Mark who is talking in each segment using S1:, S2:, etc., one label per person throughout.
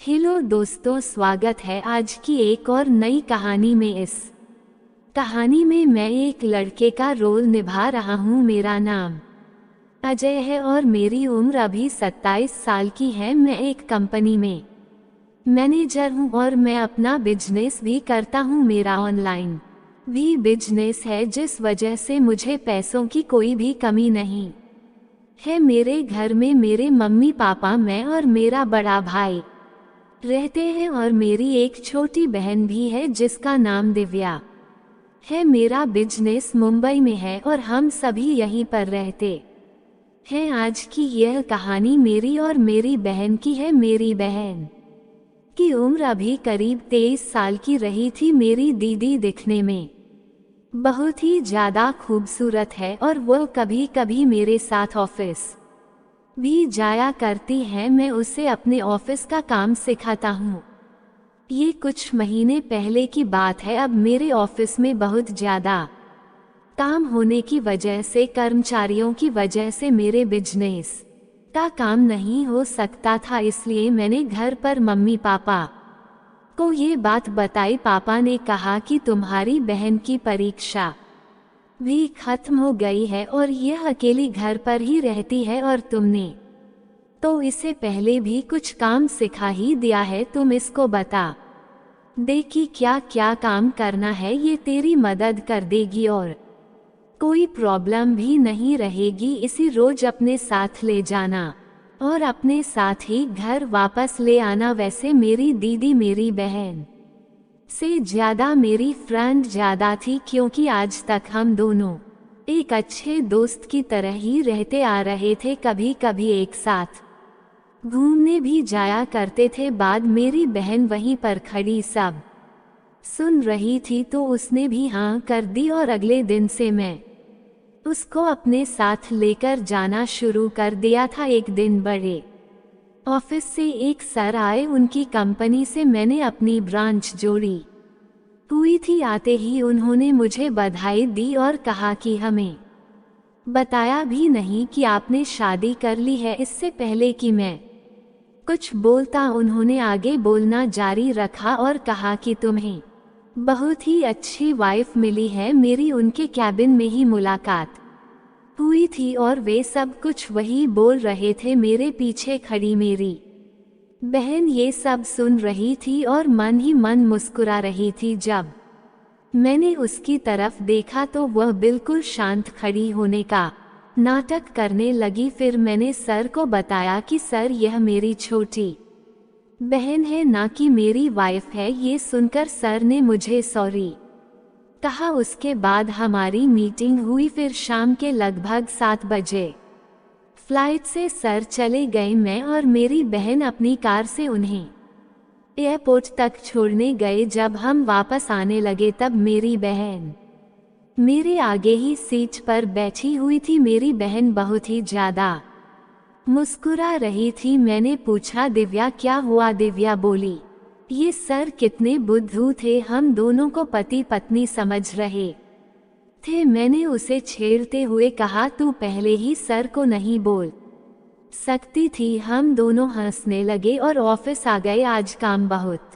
S1: Hello दोस्तों, स्वागत है आज की एक और नई कहानी में। इस कहानी में मैं एक लड़के का रोल निभा रहा हूँ। मेरा नाम अजय है और मेरी उम्र अभी 27 साल की है। मैं एक कंपनी में मैनेजर हूँ और मैं अपना बिजनेस भी करता हूँ। मेरा ऑनलाइन भी बिजनेस है, जिस वजह से मुझे पैसों की कोई भी कमी नहीं है। मेरे घर में मेरे मम्मी पापा, मैं और मेरा बड़ा भाई रहते हैं और मेरी एक छोटी बहन भी है जिसका नाम दिव्या है। मेरा बिजनेस मुंबई में है और हम सभी यहीं पर रहते हैं। आज की यह कहानी मेरी और मेरी बहन की है। मेरी बहन की उम्र अभी करीब 23 साल की रही थी। मेरी दीदी दिखने में बहुत ही ज्यादा खूबसूरत है और वो कभी कभी मेरे साथ ऑफिस भी जाया करती है। मैं उसे अपने ऑफिस का काम सिखाता हूँ। ये कुछ महीने पहले की बात है। अब मेरे ऑफिस में बहुत ज़्यादा काम होने की वजह से, कर्मचारियों की वजह से मेरे बिजनेस का काम नहीं हो सकता था। इसलिए मैंने घर पर मम्मी पापा को ये बात बताई। पापा ने कहा कि तुम्हारी बहन की परीक्षा भी खत्म हो गई है और यह अकेली घर पर ही रहती है और तुमने तो इसे पहले भी कुछ काम सिखा ही दिया है। तुम इसको बता दे कि क्या क्या काम करना है, ये तेरी मदद कर देगी और कोई प्रॉब्लम भी नहीं रहेगी। इसी रोज अपने साथ ले जाना और अपने साथ ही घर वापस ले आना। वैसे मेरी दीदी मेरी बहन से ज्यादा मेरी फ्रेंड ज्यादा थी, क्योंकि आज तक हम दोनों एक अच्छे दोस्त की तरह ही रहते आ रहे थे। कभी कभी एक साथ घूमने भी जाया करते थे। बाद मेरी बहन वहीं पर खड़ी सब सुन रही थी तो उसने भी हाँ कर दी और अगले दिन से मैं उसको अपने साथ लेकर जाना शुरू कर दिया था। एक दिन बड़े ऑफिस से एक सर आए, उनकी कंपनी से मैंने अपनी ब्रांच जोड़ी हुई थी। आते ही उन्होंने मुझे बधाई दी और कहा कि हमें बताया भी नहीं कि आपने शादी कर ली है। इससे पहले कि मैं कुछ बोलता उन्होंने आगे बोलना जारी रखा और कहा कि तुम्हें बहुत ही अच्छी वाइफ मिली है। मेरी उनके कैबिन में ही मुलाकात हुई थी और वे सब कुछ वही बोल रहे थे। मेरे पीछे खड़ी मेरी बहन ये सब सुन रही थी और मन ही मन मुस्कुरा रही थी। जब मैंने उसकी तरफ देखा तो वह बिल्कुल शांत खड़ी होने का नाटक करने लगी। फिर मैंने सर को बताया कि सर, यह मेरी छोटी बहन है, ना कि मेरी वाइफ है। ये सुनकर सर ने मुझे सॉरी कहा। उसके बाद हमारी मीटिंग हुई। फिर शाम के लगभग 7 बजे फ्लाइट से सर चले गए। मैं और मेरी बहन अपनी कार से उन्हें एयरपोर्ट तक छोड़ने गए। जब हम वापस आने लगे तब मेरी बहन मेरे आगे ही सीट पर बैठी हुई थी। मेरी बहन बहुत ही ज्यादा मुस्कुरा रही थी। मैंने पूछा, दिव्या क्या हुआ? दिव्या बोली, ये सर कितने बुद्धू थे, हम दोनों को पति पत्नी समझ रहे थे। मैंने उसे छेड़ते हुए कहा, तू पहले ही सर को नहीं बोल सकती थी। हम दोनों हंसने लगे और ऑफिस आ गए। आज काम बहुत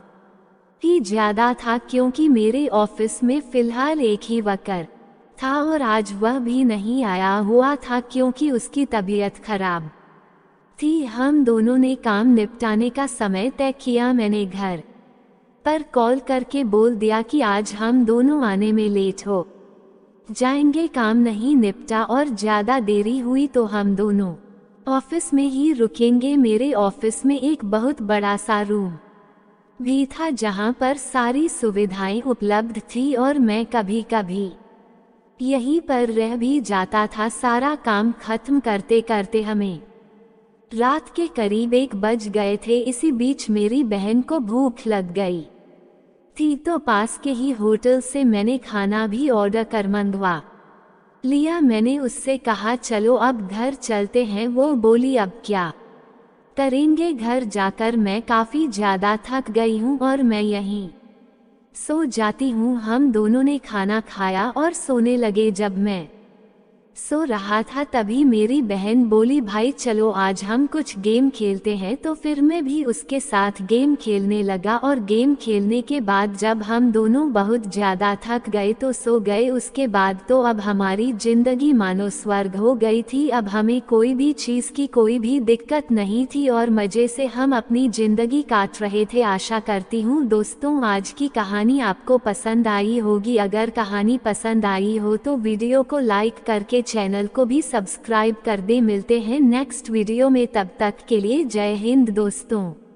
S1: ही ज्यादा था, क्योंकि मेरे ऑफिस में फिलहाल एक ही वर्कर था और आज वह भी नहीं आया हुआ था क्योंकि उसकी तबीयत खराब थी। हम दोनों ने काम निपटाने का समय तय किया। मैंने घर पर कॉल करके बोल दिया कि आज हम दोनों आने में लेट हो जाएंगे, काम नहीं निपटा और ज्यादा देरी हुई तो हम दोनों ऑफिस में ही रुकेंगे। मेरे ऑफिस में एक बहुत बड़ा सा रूम भी था जहां पर सारी सुविधाएं उपलब्ध थी और मैं कभी कभी यहीं पर रह भी जाता था। सारा काम खत्म करते करते हमें रात के करीब 1 बज गए थे। इसी बीच मेरी बहन को भूख लग गई थी तो पास के ही होटल से मैंने खाना भी ऑर्डर कर मंगवा लिया। मैंने उससे कहा, चलो अब घर चलते हैं। वो बोली, अब क्या करेंगे? घर जाकर मैं काफी ज्यादा थक गई हूँ और मैं यहीं सो जाती हूँ। हम दोनों ने खाना खाया और सोने लगे। जब मैं सो रहा था, तभी मेरी बहन बोली भाई चलो आज हम कुछ गेम खेलते हैं। तो फिर मैं भी उसके साथ गेम खेलने लगा और गेम खेलने के बाद जब हम दोनों बहुत ज़्यादा थक गए तो सो गए। उसके बाद तो अब हमारी ज़िंदगी मानो स्वर्ग हो गई थी। अब हमें कोई भी चीज़ की कोई भी दिक्कत नहीं थी और मज़े से हम अपनी ज़िंदगी काट रहे थे। आशा करती हूँ दोस्तों आज की कहानी आपको पसंद आई होगी। अगर कहानी पसंद आई हो तो वीडियो को लाइक करके चैनल को भी सब्सक्राइब कर दे। मिलते हैं नेक्स्ट वीडियो में, तब तक के लिए जय हिंद दोस्तों।